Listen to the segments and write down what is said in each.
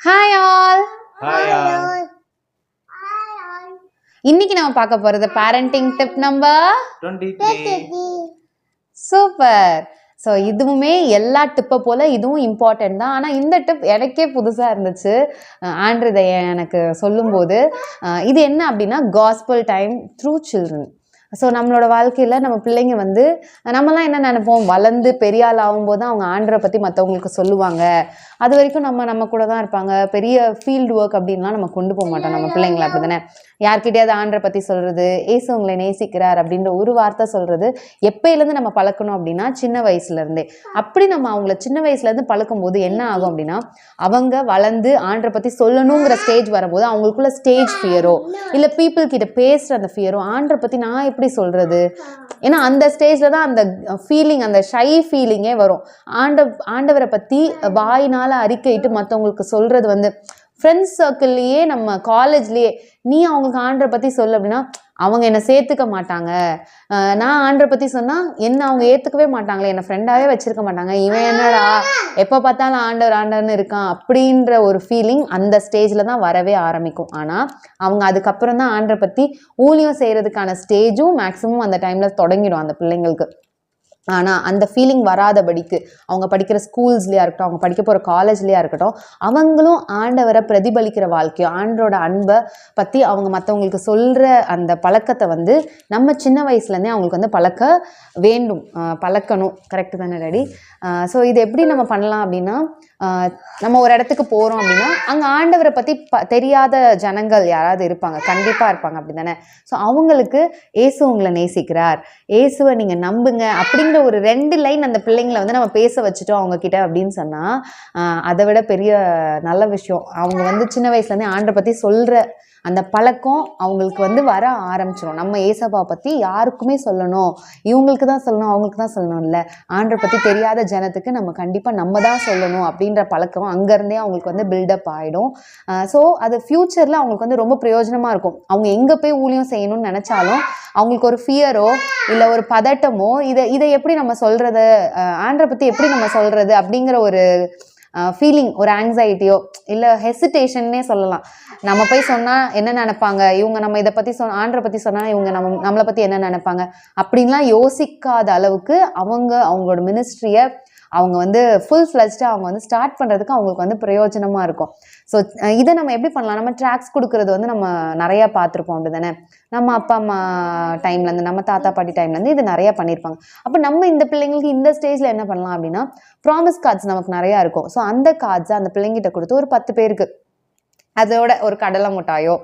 Hi all. Hi all. இன்னைக்கு நம்ம பார்க்க போறது parenting tip number 23. Super. So இதுவுமே எல்லா டிப்பை போல் இதுவும் இம்பார்ட்டன்ட் தான். ஆனால் இந்த டிப் எனக்கே புதுசாக இருந்துச்சு. ஆண்ட்ரு இதை எனக்கு சொல்லும்போது இது என்ன அப்படின்னா gospel time through children. So நம்மளோட வாழ்க்கையில் நம்ம பிள்ளைங்க வந்து நம்மலாம் என்ன நினைப்போம், வளர்ந்து பெரிய ஆள் ஆகும்போது தான் அவங்க ஆண்டரை பற்றி மற்றவங்களுக்கு சொல்லுவாங்க. அது வரைக்கும் நம்ம கூட தான் இருப்பாங்க. பெரிய ஃபீல்டு ஒர்க் அப்படின்லாம் நம்ம கொண்டு போக மாட்டோம் நம்ம பிள்ளைங்களை. அப்படி தானே யார்கிட்டயாவது ஆண்டரை பற்றி சொல்கிறது, ஏசு உங்களை நேசிக்கிறார் அப்படின்ற ஒரு வார்த்தை சொல்கிறது எப்பயிலேருந்து நம்ம பழக்கணும் அப்படின்னா சின்ன வயசுலேருந்தே. அப்படி நம்ம அவங்கள சின்ன வயசுலேருந்து பழக்கும் போது என்ன ஆகும் அப்படின்னா அவங்க வளர்ந்து ஆண்டரை பற்றி சொல்லணுங்கிற ஸ்டேஜ் வரும்போது அவங்களுக்குள்ள ஸ்டேஜ் ஃபியரோ இல்லை பீப்புள் கிட்ட பேசுகிற அந்த ஃபியரோ ஆண்டரை பற்றி நான் எப்படி சொல்கிறது, ஏன்னா அந்த ஸ்டேஜில் தான் அந்த ஃபீலிங், அந்த ஷை ஃபீலிங்கே வரும். ஆண்டவரை பற்றி வாயினால் அறிக்கையிட்டு மற்றவங்களுக்கு சொல்கிறது வந்து ஃப்ரெண்ட்ஸ் சர்க்கிள்லேயே நம்ம காலேஜ்லேயே நீ அவங்களுக்கு ஆண்டரை பற்றி சொல்ல அப்படின்னா அவங்க என்னை சேர்த்துக்க மாட்டாங்க. நான் ஆண்டரை பற்றி சொன்னால் என்ன அவங்க ஏற்றுக்கவே மாட்டாங்களே, என்னை ஃப்ரெண்டாகவே வச்சுருக்க மாட்டாங்க. இவன் என்னடா எப்போ பார்த்தாலும் ஆண்டவர்னு இருக்கான் அப்படின்ற ஒரு ஃபீலிங் அந்த ஸ்டேஜில் தான் வரவே ஆரம்பிக்கும். ஆனால் அவங்க அதுக்கப்புறம் தான் ஆண்டரை பற்றி ஊழியம் செய்கிறதுக்கான ஸ்டேஜும் மேக்ஸிமம் அந்த டைமில் தொடங்கிடும் அந்த பிள்ளைங்களுக்கு. ஆனால் அந்த ஃபீலிங் வராதபடிக்கு அவங்க படிக்கிற ஸ்கூல்ஸ்லேயா இருக்கட்டும், அவங்க படிக்க போகிற காலேஜ்லேயா இருக்கட்டும், அவங்களும் ஆண்டவரை பிரதிபலிக்கிற வாழ்க்கையோ ஆண்டரோட அன்பை பற்றி அவங்க மற்றவங்களுக்கு சொல்கிற அந்த பழக்கத்தை வந்து நம்ம சின்ன வயசுலேருந்தே அவங்களுக்கு வந்து பழக்கணும். கரெக்டு தானே டாடி? ஸோ இது எப்படி நம்ம பண்ணலாம் அப்படின்னா, நம்ம ஒரு இடத்துக்கு போகிறோம் அப்படின்னா அங்கே ஆண்டவரை பற்றி தெரியாத ஜனங்கள் யாராவது இருப்பாங்க, கண்டிப்பாக இருப்பாங்க, அப்படி தானே? ஸோ அவங்களுக்கு ஏசு உங்களை நேசிக்கிறார், ஏசுவை நீங்கள் நம்புங்க அப்படிங்கிற ஒரு 2 லைன் அந்த பிள்ளைங்களை வந்து நம்ம பேச வச்சுட்டோம் அவங்கக்கிட்ட அப்படின்னு சொன்னால் அதை விட பெரிய நல்ல விஷயம். அவங்க வந்து சின்ன வயசுலேருந்தே ஆண்டரை பற்றி சொல்கிற அந்த பழக்கம் அவங்களுக்கு வந்து வர ஆரம்பிச்சிடும். நம்ம ஏசப்பா பற்றி யாருக்குமே சொல்லணும், இவங்களுக்கு தான் சொல்லணும், அவங்களுக்கு தான் சொல்லணும் இல்லை, ஆண்டரை பற்றி தெரியாத ஜனத்துக்கு நம்ம கண்டிப்பாக நம்ம தான் சொல்லணும் அப்படின்ற பழக்கம் அங்கேருந்தே அவங்களுக்கு வந்து பில்டப் ஆகிடும். ஸோ அது ஃப்யூச்சரில் அவங்களுக்கு வந்து ரொம்ப பிரயோஜனமாக இருக்கும். அவங்க எங்கே போய் ஊழியம் செய்யணும்னு நினச்சாலும் அவங்களுக்கு ஒரு ஃபியரோ இல்லை ஒரு பதட்டமோ இதை எப்படி நம்ம சொல்கிறது, ஆண்டரை பற்றி எப்படி நம்ம சொல்கிறது அப்படிங்கிற ஒரு ஃபீலிங், ஒரு ஆங்ஸைட்டியோ இல்லை ஹெசிடேஷன்னே சொல்லலாம். நம்ம போய் சொன்னால் என்ன நினைப்பாங்க, இவங்க நம்ம இதை பற்றி ஆண்டரை பற்றி சொன்னால் இவங்க நம்மளை பற்றி என்ன நினைப்பாங்க அப்படின்லாம் யோசிக்காத அளவுக்கு அவங்களோட மினிஸ்ட்ரியை அவங்க வந்து ஃபுல் ஃப்ளெஜ்டாக அவங்க வந்து ஸ்டார்ட் பண்ணுறதுக்கு அவங்களுக்கு வந்து பிரயோஜனமாக இருக்கும். ஸோ இதை நம்ம எப்படி பண்ணலாம், நம்ம ட்ராக்ஸ் கொடுக்குறது வந்து நம்ம நிறையா பார்த்துருப்போம் அப்படி தானே? நம்ம அப்பா அம்மா டைம்லேருந்து, நம்ம தாத்தா பாட்டி டைம்லேருந்து இது நிறையா பண்ணியிருப்பாங்க. அப்போ நம்ம இந்த பிள்ளைங்களுக்கு இந்த ஸ்டேஜில் என்ன பண்ணலாம் அப்படின்னா, ப்ராமிஸ் கார்ட்ஸ் நமக்கு நிறையா இருக்கும். ஸோ அந்த கார்ட்ஸை அந்த பிள்ளைங்கிட்ட கொடுத்து ஒரு 10 பேருக்கு அதோட ஒரு கடலை மிட்டாயோ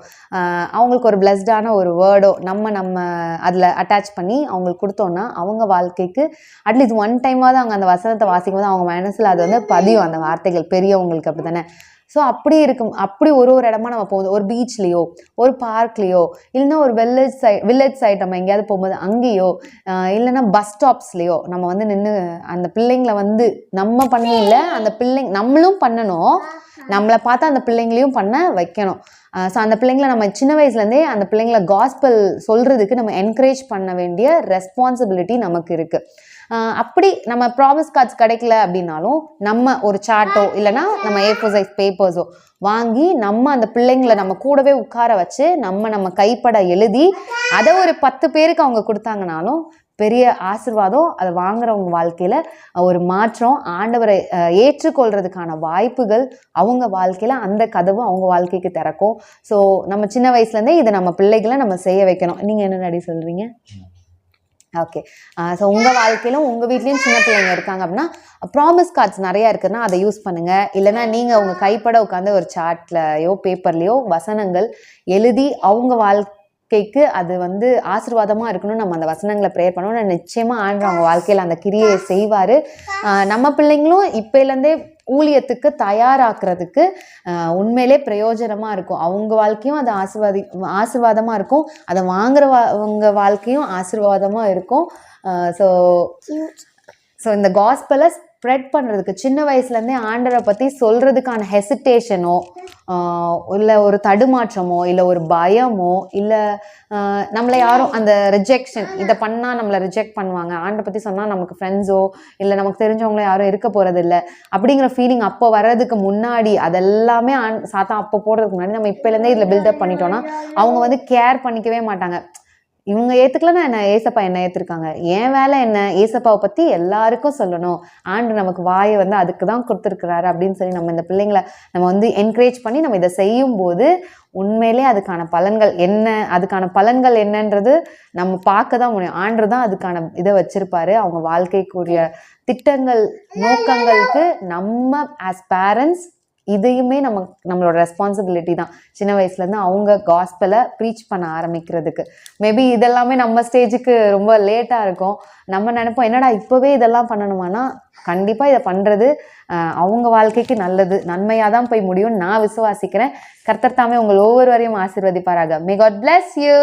அவங்களுக்கு ஒரு பிளஸ்டான ஒரு வேர்டோ நம்ம அதில் அட்டாச் பண்ணி அவங்களுக்கு கொடுத்தோன்னா அவங்க வாழ்க்கைக்கு அட்லீஸ்ட் ஒன் டைமாவது அவங்க அந்த வசனத்தை வாசிக்கும் போது அவங்க மனசில் அது வந்து பதியும் அந்த வார்த்தைகள் பெரியவங்களுக்கு, அப்படி தானே? ஸோ அப்படி ஒரு இடமா நம்ம போகுது, ஒரு பீச்லேயோ ஒரு பார்க்லேயோ இல்லைன்னா ஒரு வில்லேஜ் சைட் நம்ம எங்கேயாவது போகும்போது அங்கேயோ இல்லைன்னா பஸ் ஸ்டாப்ஸ்லேயோ நம்ம வந்து நின்று அந்த பிள்ளைங்களை வந்து நம்ம பண்ணல, அந்த நம்மளும் பண்ணணும், நம்மளை பார்த்தா அந்த பிள்ளைங்களையும் பண்ண வைக்கணும். ஸோ அந்த பிள்ளைங்களை நம்ம சின்ன வயசுலேருந்தே அந்த பிள்ளைங்களை காஸ்பல் சொல்கிறதுக்கு நம்ம என்கரேஜ் பண்ண வேண்டிய ரெஸ்பான்சிபிலிட்டி நமக்கு இருக்குது. அப்படி நம்ம ப்ராமிஸ் கார்ட்ஸ் கிடைக்கல அப்படின்னாலும் நம்ம ஒரு சார்ட்டோ இல்லைனா நம்ம A4 சைஸ் பேப்பர்ஸோ வாங்கி நம்ம அந்த பிள்ளைங்களை நம்ம கூடவே உட்கார வச்சு நம்ம கைப்பட எழுதி அதை ஒரு 10 பேருக்கு அவங்க கொடுத்தாங்கனாலும் பெரிய ஆசீர்வாதம். அதை வாங்குறவங்க வாழ்க்கையில் ஒரு மாற்றம், ஆண்டவரை ஏற்றுக்கொள்றதுக்கான வாய்ப்புகள் அவங்க வாழ்க்கையில் அந்த கதவு அவங்க வாழ்க்கைக்கு திறக்கும். ஸோ நம்ம சின்ன வயசுலேருந்தே இதை நம்ம பிள்ளைகளை நம்ம செய்ய வைக்கணும். நீங்கள் என்ன டாடி சொல்கிறீங்க? ஓகே. ஸோ உங்கள் வாழ்க்கையிலும் உங்கள் வீட்லேயும் சின்ன பிள்ளைங்க இருக்காங்க அப்படின்னா ப்ராமிஸ் கார்ட்ஸ் நிறையா இருக்குதுன்னா அதை யூஸ் பண்ணுங்கள். இல்லைனா நீங்கள் உங்கள் கைப்பட உட்காந்து ஒரு சார்ட்லையோ பேப்பர்லேயோ வசனங்கள் எழுதி அவங்க வாழ்க்கைக்கு அது வந்து ஆசீர்வாதமாக இருக்கணும். நம்ம அந்த வசனங்களை ப்ரேயர் பண்ணணும். நிச்சயமாக ஆண்டவர் அவங்க வாழ்க்கையில் அந்த கிரியை செய்வார். நம்ம பிள்ளைங்களும் இப்போலேருந்தே ஊழியத்துக்கு தயாராக்குறதுக்கு உண்மையிலே பிரயோஜனமாக இருக்கும். அவங்க வாழ்க்கையும் அது ஆசீர்வாதமாக இருக்கும், அதை வாங்குறவங்க வாழ்க்கையும் ஆசீர்வாதமாக இருக்கும். ஸோ இந்த காஸ்பலை ஸ்ப்ரெட் பண்ணுறதுக்கு சின்ன வயசுலேருந்தே ஆண்டரை பற்றி சொல்கிறதுக்கான ஹெசிடேஷனோ இல்லை ஒரு தடுமாற்றமோ இல்லை ஒரு பயமோ இல்லை நம்மளை யாரும் அந்த ரிஜெக்ஷன் இதை பண்ணால் நம்மளை ரிஜெக்ட் பண்ணுவாங்க, ஆண்டை பற்றி சொன்னால் நமக்கு ஃப்ரெண்ட்ஸோ இல்லை நமக்கு தெரிஞ்சவங்களோ யாரும் இருக்க போகிறது இல்லை அப்படிங்கிற ஃபீலிங் அப்போ வர்றதுக்கு முன்னாடி அதெல்லாமே சாத்தா அப்போ போடுறதுக்கு முன்னாடி நம்ம இப்போலேருந்தே இதில் பில்டப் பண்ணிட்டோம்னா அவங்க வந்து கேர் பண்ணிக்கவே மாட்டாங்க. இவங்க ஏற்றுக்கலன்னா என்ன, ஏசப்பா என்ன ஏற்றுருக்காங்க, என் வேலை என்ன, ஏசப்பாவை பற்றி எல்லாருக்கும் சொல்லணும், ஆண்டு நமக்கு வாயை வந்து அதுக்கு தான் கொடுத்துருக்குறாரு அப்படின்னு சொல்லி நம்ம இந்த பிள்ளைங்களை நம்ம வந்து என்கரேஜ் பண்ணி நம்ம இதை செய்யும்போது உண்மையிலே அதுக்கான பலன்கள் என்னன்றது நம்ம பார்க்க தான் முடியும். ஆண்டு தான் அதுக்கான இதை வச்சிருப்பாரு. அவங்க வாழ்க்கைக்குரிய திட்டங்கள் நோக்கங்களுக்கு நம்ம ஆஸ் பேரண்ட்ஸ் இதையுமே நம்மளோட ரெஸ்பான்சிபிலிட்டி தான் சின்ன வயசுலேருந்து அவங்க காஸ்பலை ப்ரீச் பண்ண ஆரம்பிக்கிறதுக்கு. மேபி இதெல்லாமே நம்ம ஸ்டேஜுக்கு ரொம்ப லேட்டாக இருக்கும். நம்ம நினைப்போம் என்னடா இப்போவே இதெல்லாம் பண்ணணுமானா, கண்டிப்பாக இதை பண்ணுறது அவங்க வாழ்க்கைக்கு நல்லது, நன்மையாக தான் போய் முடியும்னு நான் விசுவாசிக்கிறேன். கர்த்தர் தாமே உங்கள் ஒவ்வொருவரையும் ஆசீர்வதிப்பாராக. May God bless you.